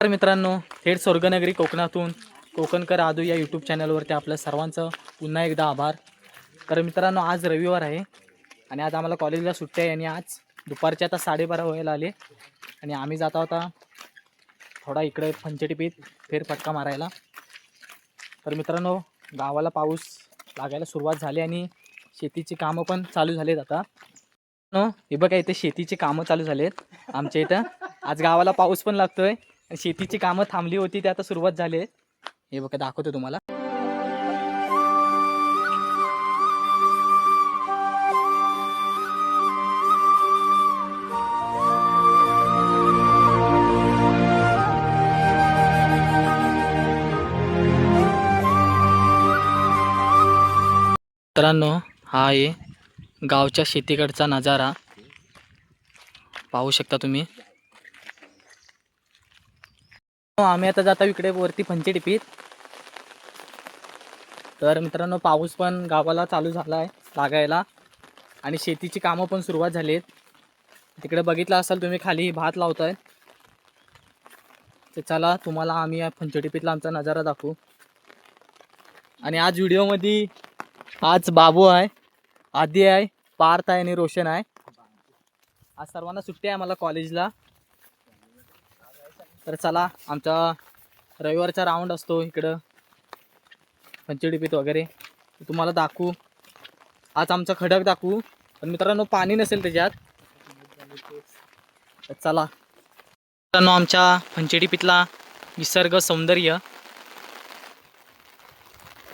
तर मित्रांनो, थेट स्वर्गनगरी कोकणातून कोकणकर आदू या यूट्यूब चॅनलवरती आपलं सर्वांचं पुन्हा एकदा आभार. तर मित्रांनो, आज रविवार आहे आणि आज आम्हाला कॉलेजला सुट्टी आहे आणि आज दुपारचे आता 12:30 व्हायला आले आणि आम्ही जात होता थोडा इकडे पंचटीपीत फेरफटका मारायला. तर मित्रांनो, गावाला पाऊस लागायला सुरुवात झाली आणि शेतीची कामं पण चालू झालीत आता. हे बघा, इथे शेतीची कामं चालू झालीत आमच्या इथं. आज गावाला पाऊस पण लागतोय. शेतीची कामं थांबली होती ते आता सुरुवात झाली आहे. हे बघा, दाखवतो तुम्हाला. मित्रांनो, हा आहे गावच्या शेतीकडचा नजारा. पाहू शकता तुम्ही. आम्ही आता जातो इकडे वरती पंचटीपीत. तर मित्रांनो, पाऊस पण गावाला चालू झाला आहे लागायला आणि शेतीची कामं पण सुरुवात झाली आहेत. तिकडे बघितलं असाल तुम्ही, खाली भात लावताय. तर चला, तुम्हाला आम्ही या पंचटीपीतला आमचा नजारा दाखवू. आणि आज व्हिडिओमध्ये आज बाबू आहे, आदी आहे, पार्थ आहे आणि रोशन आहे. आज सर्वांना सुट्टी आहे मला कॉलेजला. तर चला, आमचा रविवारचा राऊंड असतो इकडं पंचटीपीत वगैरे, तुम्हाला दाखवू. आज आमचा खडक दाखवू, पण मित्रांनो पाणी नसेल त्याच्यात. तर चला मित्रांनो, आमच्या पंचटीपीतला निसर्ग सौंदर्य.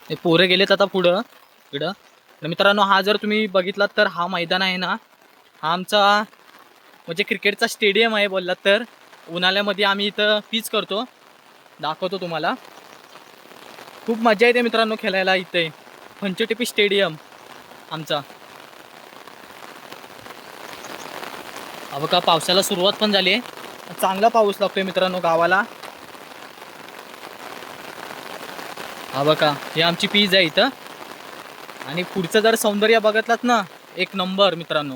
हे पोरं गेलेत आता पुढं इकडं. तर मित्रांनो, हा जर तुम्ही बघितलात तर हा मैदान आहे ना, हा आमचा म्हणजे क्रिकेटचा स्टेडियम आहे बोललात तर. उन्हाळ्यामध्ये आम्ही इथं पीच करतो, दाखवतो तुम्हाला. खूप मजा येते मित्रांनो खेळायला इथे. पंचटीपी स्टेडियम आमचा. हा बघा, पावसाला सुरुवात पण झाली आहे. चांगला पाऊस लागतोय मित्रांनो गावाला. हा बघा, ही आमची पीच आहे इथं. आणि पुढचं जर सौंदर्य बघितलात ना, एक नंबर मित्रांनो.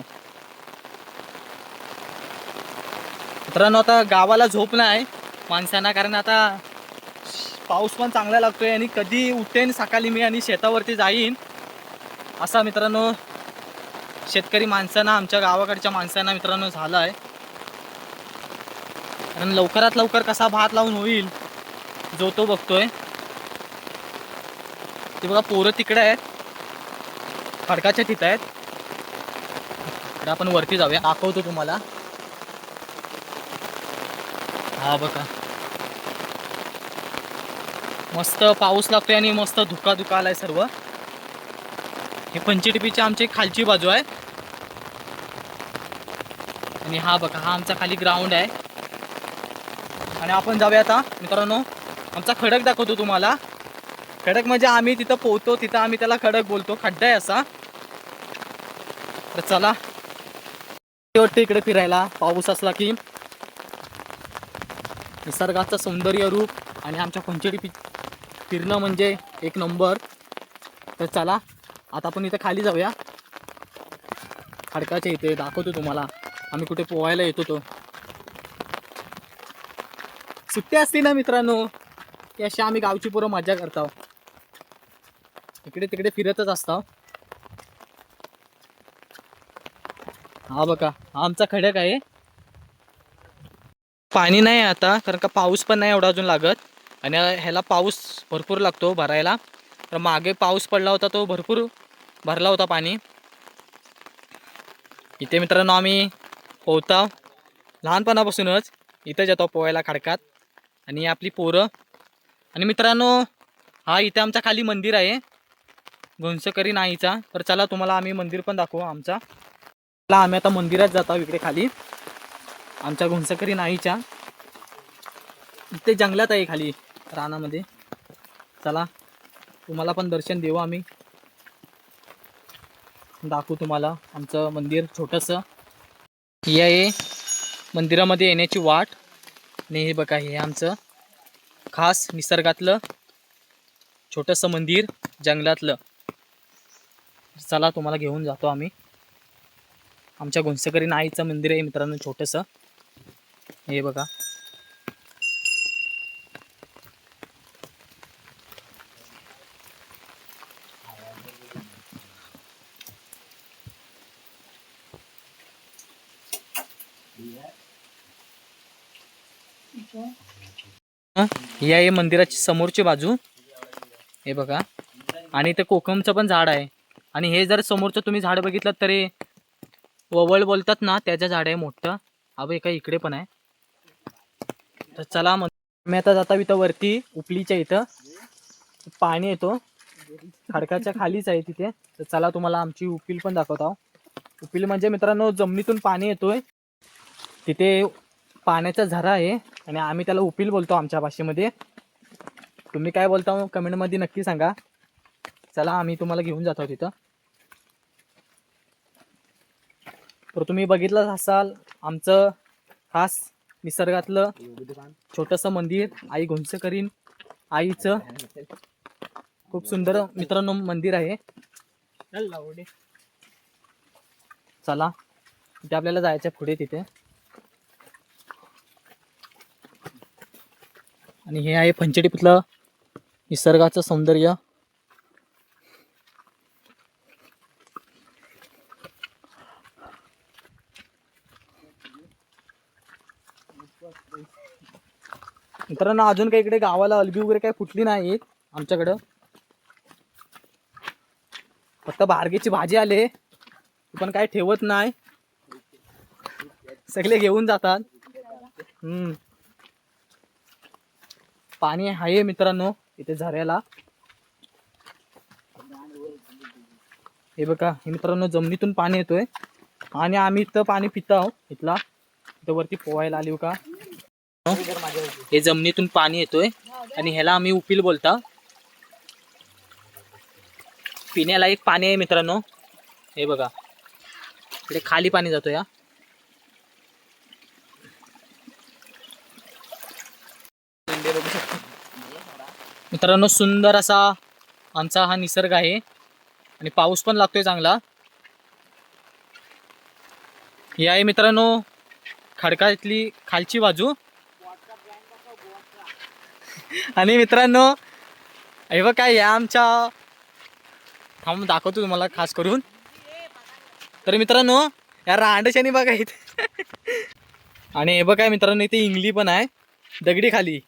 मित्रांनो, आता गावाला झोप नाही माणसांना, कारण आता पाऊस पण चांगला लागतोय आणि कधी उठेन सकाळी मी आणि शेतावरती जाईन असा मित्रांनो शेतकरी माणसांना, आमच्या गावाकडच्या माणसांना मित्रांनो झाला आहे. कारण लवकरात लवकर कसा भात लावून होईल जो तो बघतोय. ते बघा, पोरं तिकडे आहेत, खडकाच्या तिथं आहेत. तर आपण वरती जाऊया, दाखवतो तुम्हाला. हा बघा, मस्त पाऊस लागतोय आणि मस्त धुका धुका आलाय सर्व. हे पंचटीपीची आमची खालची बाजू आहे. आणि हा बघा, हा आमचा खाली ग्राउंड आहे. आणि आपण जाऊया आता मित्रांनो, आमचा खडक दाखवतो तुम्हाला. खडक म्हणजे आम्ही तिथं पोहतो, तिथं आम्ही त्याला खडक बोलतो. खड्डा आहे असा. तर चला, वाटतं इकडे फिरायला पाऊस असला की. निसर्गाचं सौंदर्य रूप आणि आमच्या पंचटीपी फिरणं म्हणजे एक नंबर. तर चला, आता आपण इथं खाली जाऊया. खडकाच्या इथे दाखवतो तुम्हाला आम्ही कुठे पोहायला येतो. तो सुट्टी असते ना मित्रांनो, की अशा आम्ही गावची पोरं मजा करतो, इकडे तिकडे फिरतच असतो. हा बघा, हा आमचा खडक आहे. पाणी नाही आता, कारण का पाऊस पण नाही एवढा अजून लागत. आणि ह्याला पाऊस भरपूर लागतो भरायला. तर मागे पाऊस पडला होता, तो भरपूर भरला होता पाणी. इथे मित्रांनो आम्ही पोहतो लहानपणापासूनच, इथं जातो पोहायला खडकात. आणि आपली पोरं. आणि मित्रांनो, हा इथे आमचा खाली मंदिर आहे घोंसकरी नाईचा. तर चला, तुम्हाला आम्ही मंदिर पण दाखवू आमचा. आम्ही आता मंदिरात जातो इकडे खाली आमच्या घोंसकरी नाईच्या. इथे जंगलात आहे खाली रानामध्ये. चला, तुम्हाला पण दर्शन देऊ आम्ही, दाखवू तुम्हाला आमचं मंदिर छोटंसं. ही आहे मंदिरामध्ये येण्याची वाट. आणि हे बघा, हे आमचं खास निसर्गातलं छोटंसं मंदिर जंगलातलं. चला, तुम्हाला घेऊन जातो आम्ही. आमच्या घोंसकरी नाईचं मंदिर आहे मित्रांनो छोटंसं. हे बघा, ही आहे मंदिराची समोरची बाजू, हे बघा. आणि इथे कोकमचं पण झाड आहे. आणि हे जर समोरचं तुम्ही झाड बघितलं तरी ववळ बोलतात ना, त्याचं झाड आहे मोठं. अबे एका इकडे पण आहे. तर चला मग मी आता जाता इथं वरती उपलीच्या इथं पाणी येतो, खडकाच्या खालीच आहे तिथे. तर चला तुम्हाला आमची उपिल पण दाखवतो. उपिल म्हणजे मित्रांनो जमिनीतून पाणी येतोय, तिथे पाण्याचा झरा आहे आणि आम्ही त्याला उपिल बोलतो आमच्या भाषेमध्ये. तुम्ही काय बोलता कमेंटमध्ये नक्की सांगा. चला आम्ही तुम्हाला घेऊन जातो तिथं. तर तुम्ही बघितलंच असाल आमचं खास निसर्गातलं छोटंसं मंदिर, आई घुंचकरीण आईचं खूप सुंदर मित्रांनो मंदिर आहे. चला तिथे आपल्याला जायचं पुढे तिथे. आणि हे आहे पंचवटीतलं निसर्गाचं सौंदर्य. मित्रांनो अजून काही इकडे गावाला अलबी वगैरे काही फुटली नाहीत आमच्याकडं. फक्त बारगेची भाजी आले, पण काय ठेवत नाही, सगळे घेऊन जातात. पाणी आहे मित्रांनो इथे झऱ्याला. हे बघा हे मित्रांनो जमिनीतून पाणी येतोय आणि आम्ही इथं पाणी पितो आहोत. इथला इथं वरती पोहायला आली का. हे जमिनीतून पाणी येतोय आणि ह्याला आम्ही उपिल बोलता. पिण्याला एक पाणी आहे मित्रांनो. हे बघा इकडे खाली पाणी जातो या. मित्रांनो सुंदर असा आमचा हा निसर्ग आहे आणि पाऊस पण लागतोय चांगला. ही आहे मित्रांनो खडकातली खालची बाजू. आणि मित्रांनो हे बघा या आमच्या थांब दाखवतो तुम्हाला खास करून. तर मित्रांनो या रांडशानी बघा इथे. आणि हे बघा मित्रांनो इथे इंगली पण आहे दगडी खाली.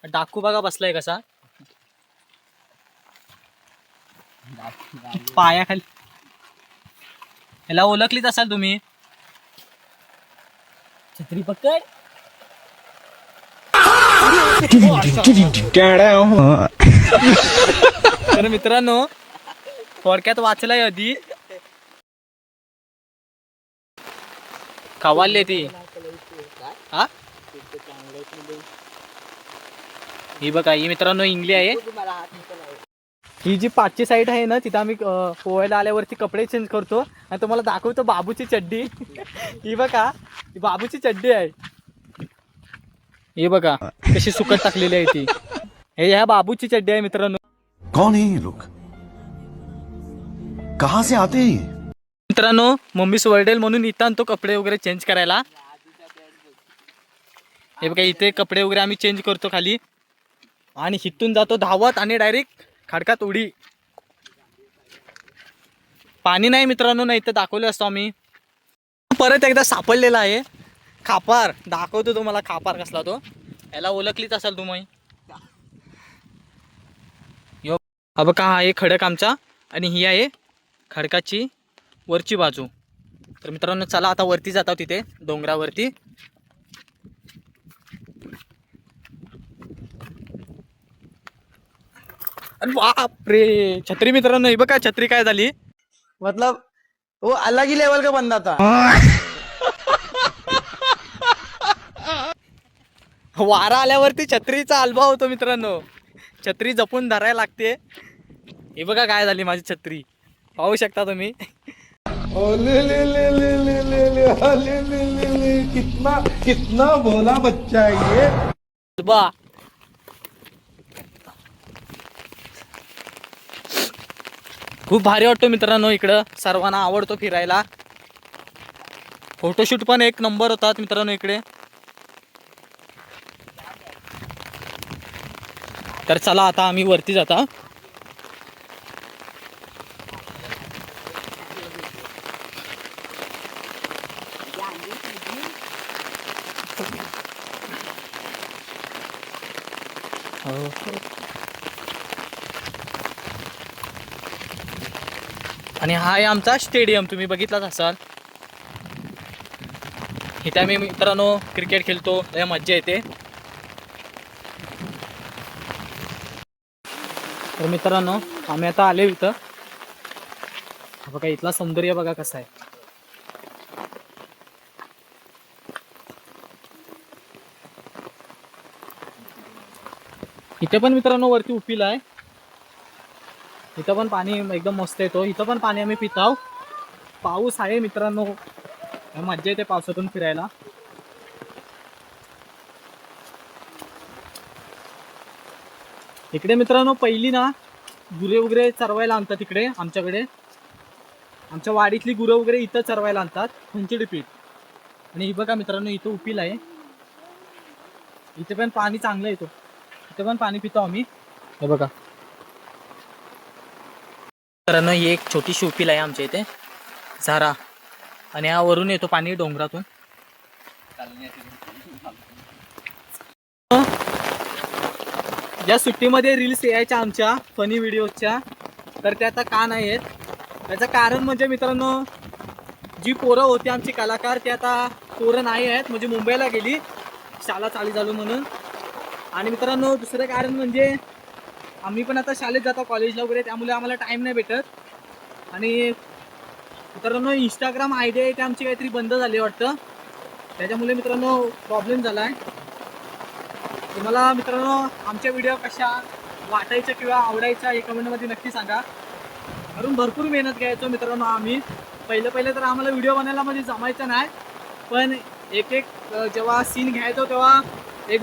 डाकू बघा बसलाय कसा पायाखाली. ह्याला ओळखलीच असाल तुम्ही. छत्री पकड. तर मित्रांनो थोडक्यात वाचलाय आधी खवाले ती. हा ही बघा ही मित्रांनो इंगली आहे. ही जी पाचची साईड आहे ना तिथं आम्ही पोहायला आल्यावरती कपडे चेंज करतो. आणि तुम्हाला दाखवतो बाबूची चड्डी. ही बघा ही बाबूची चड्डी आहे. हे बघा कशी सुकत टाकलेली आहे ती. हे ह्या बाबूची चड्डी आहे मित्रांनो. कौन है ये लोग, कहां से आते हैं? मित्रांनो मम्मी सोरडेल म्हणून इथं आणतो कपडे वगैरे चेंज करायला. हे बघा इथे कपडे वगैरे आम्ही चेंज करतो खाली आणि इथून जातो धावत आणि डायरेक्ट खडकात उडी. पाणी नाही मित्रांनो नाही तर दाखवलं असतो आम्ही. परत एकदा सापडलेला आहे खापार. दाखवतो तुम्हाला खापार कसला तो. याला ओळखलीच असाल तुम्ही. हा बघा हा आहे खडक आमचा आणि ही आहे खडकाची वरची बाजू. तर मित्रांनो चला आता वरती जातो तिथे डोंगरावरती. अरे बाप रे छत्री मित्रांनो ही बघा छत्री काय झाली. मतलब वो अलग ही लेवल का बंदा था. वारा आल्यावरती छत्रीचा अल्बा होतो मित्रांनो. छत्री जपून धरायला लागते. हे बघा काय झाली माझी छत्री पाहू शकता तुम्ही. कितना कितना भोला बच्चा है ये. अल्बा खूप भारी वाटतो मित्रांनो. इकडं सर्वांना आवडतो फिरायला. फोटोशूट पण एक नंबर होतात मित्रांनो इकडे. तर चला आता आम्ही वरती जाता. हो. आणि हा आहे आमचा स्टेडियम, तुम्ही बघितलाच असाल. इथे आम्ही मित्रांनो क्रिकेट खेळतो, लय मज्जा येते. तर मित्रांनो आम्ही आता आले इथं. बघा इथला सौंदर्य बघा कसं आहे. इथे पण मित्रांनो वरती उपिला आहे. इथं पण पाणी एकदम मस्त येतो. इथं पण पाणी आम्ही पिताव. पाऊस आहे मित्रांनो, मज्जा येते पावसातून फिरायला. इकडे मित्रांनो पहिली ना गुरे वगैरे चरवायला आणतात इकडे आमच्याकडे. आमच्या वाडीतली गुरं वगैरे इथं चरवायला आणतात फंचडी पीठ. आणि ही बघा मित्रांनो इथं उपिल आहे. इथे पण पाणी चांगलं येतो. इथे पण पाणी पितो आम्ही. हे बघा मित्रांनो ही एक छोटीशी उपिल आहे आमच्या इथे झारा. आणि हा वरून येतो पाणी डोंगरातून. ज्या सुट्टीमध्ये रील्स यायच्या आमच्या फनी व्हिडिओच्या, तर त्या आता का नाही आहेत. त्याचं कारण म्हणजे मित्रांनो जी पोरं होती आमची कलाकार ते आता पोरं नाही आहेत, म्हणजे मुंबईला गेली शाळा चालू झालो म्हणून. आणि मित्रांनो दुसरं कारण म्हणजे आम्ही पण आता शाळेत जातो कॉलेजला वगैरे, त्यामुळे आम्हाला टाईम नाही भेटत. आणि मित्रांनो इंस्टाग्राम आयडी आहे ते आमची काहीतरी बंद झाली वाटतं, त्याच्यामुळे मित्रांनो प्रॉब्लेम झाला आहे. तुम्हाला मित्रांनो आमच्या व्हिडिओ कशा वाटायच्या किंवा आवडायच्या हे कमेंटमध्ये नक्की सांगा. कारण भरपूर मेहनत घ्यायचो मित्रांनो आम्ही. पहिले तर आम्हाला व्हिडिओ बनायला म्हणजे जमायचं नाही, पण एक जेव्हा सीन घ्यायचो तेव्हा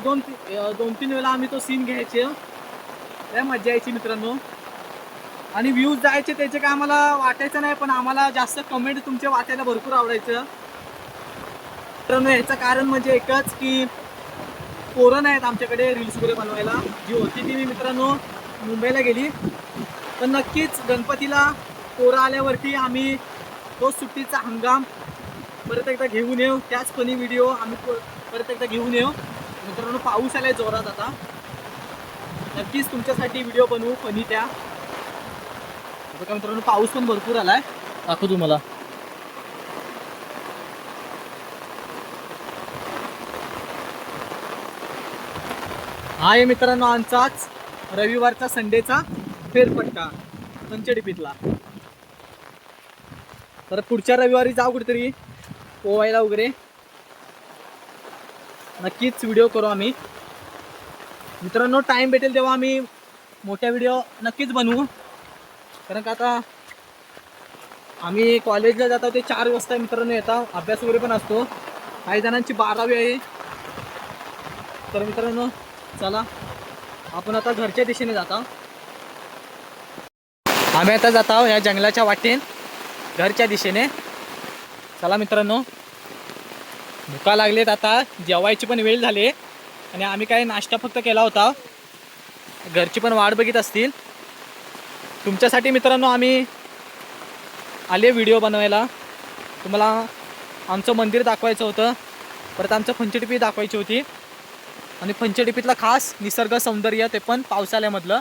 दोन तीन वेळा आम्ही तो सीन घ्यायचे. लय मजा यायची मित्रांनो. आणि व्ह्यूज जायचे त्याचे काय आम्हाला वाटायचं नाही, पण आम्हाला जास्त कमेंट तुमचे वाचायला भरपूर आवडायचं मित्रांनो. याचं कारण म्हणजे एकच की पोरं नाहीत आमच्याकडे रील्स वगैरे बनवायला. जी होती ती मी मित्रांनो मुंबईला गेली. पण नक्कीच गणपतीला पोरं आल्यावरती आम्ही तो सुट्टीचा हंगाम परत एकदा घेऊन येऊ. त्याच फनी व्हिडिओ आम्ही परत एकदा घेऊन येऊ मित्रांनो. पाऊस आलाय जोरात आता. नक्कीच तुमच्यासाठी व्हिडिओ बनवू फनी त्या. बघा मित्रांनो पाऊस पण भरपूर आलाय, दाखवू तुम्हाला. हा आहे मित्रांनो आमचाच रविवारचा संडेचा फेरफटका पंचडीपीतला. तर पुढच्या रविवारी जाऊ कुठेतरी पोवायला वगैरे. नक्कीच व्हिडिओ करू आम्ही मित्रांनो. टाइम भेटेल तेव्हा आम्ही मोठ्या व्हिडिओ नक्कीच बनवू. कारण का आता आम्ही कॉलेजला जातो ते 4 वाजता मित्रांनो येतात. अभ्यास वगैरे पण असतो. काही जणांची 12वी आहे. तर मित्रांनो चला आपण आता घरच्या दिशेने जातो. आम्ही आता जात आहोत या जंगलाच्या वाटेन घरच्या दिशेने. चला मित्रांनो भुका लागलेत, आता जेवायची पण वेळ झाली. आणि आम्ही काय नाश्ता फक्त केला होता. घरची पण वाट बघित असतील. तुमच्यासाठी मित्रांनो आम्ही आले व्हिडिओ बनवायला. तुम्हाला आमचं मंदिर दाखवायचं होतं, परत आमचं पंचडीपी दाखवायची होती. आणि पंचडीपीतला खास निसर्ग सौंदर्य ते पण पावसाळ्यामधलं.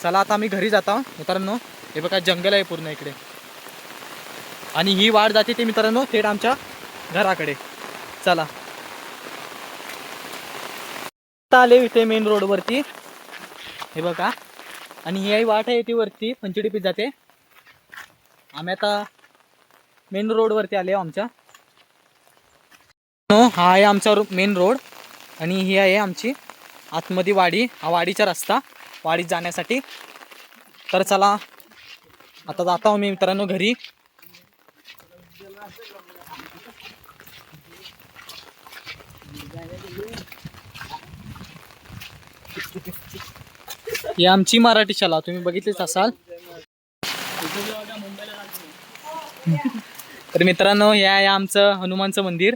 चला आता आम्ही घरी जातो मित्रांनो. हे बघा जंगल आहे पूर्ण इकडे. आणि ही वाट जाते ते मित्रांनो थेट आमच्या घराकडे. चला आता आले इथे मेन रोडवरती. हे बघा आणि ही वाट आहे ती वरती पंचडीपीत जाते. आम्ही आता मेन रोडवरती आले आमच्या. हा आहे आमचा मेन रोड आणि ही आहे आमची आतमध्ये वाडी. हा वाडीचा रस्ता वाडीत जाण्यासाठी. तर चला आता जातो आम्ही मित्रांनो घरी. ही आमची मराठी शाळा तुम्ही बघितलीच असाल. तर मित्रांनो हे आहे आमचं हनुमानचं मंदिर.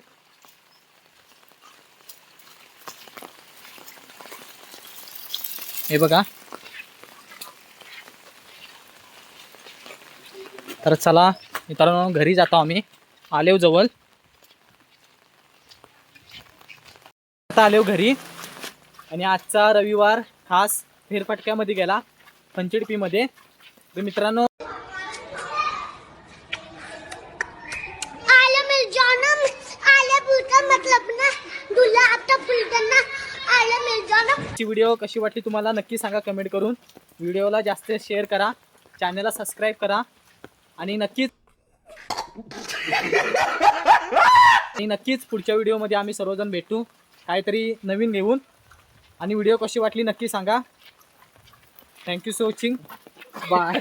हे बघा. तर चला मित्रांनो घरी जातो आम्ही. आलेव जवळ आता आलेव घरी. आणि आजचा रविवार खास फेरफटक्यामध्ये गेला पंचडपीमध्ये. तर मित्रांनो आले मिल जाना आले बुलका मतलब ना दुल्हा आता बुलगना आले मिल जाना. ची व्हिडिओ कशी वाटली तुम्हाला नक्की सांगा कमेंट करून. व्हिडिओला जास्त शेअर करा, चॅनलला सबस्क्राईब करा आणि नक्कीच पुढच्या व्हिडिओमध्ये आम्ही सर्वजण भेटू काहीतरी नवीन घेऊन. आणि व्हिडिओ कशी वाटली नक्की सांगा. Thank you so watching. बाय.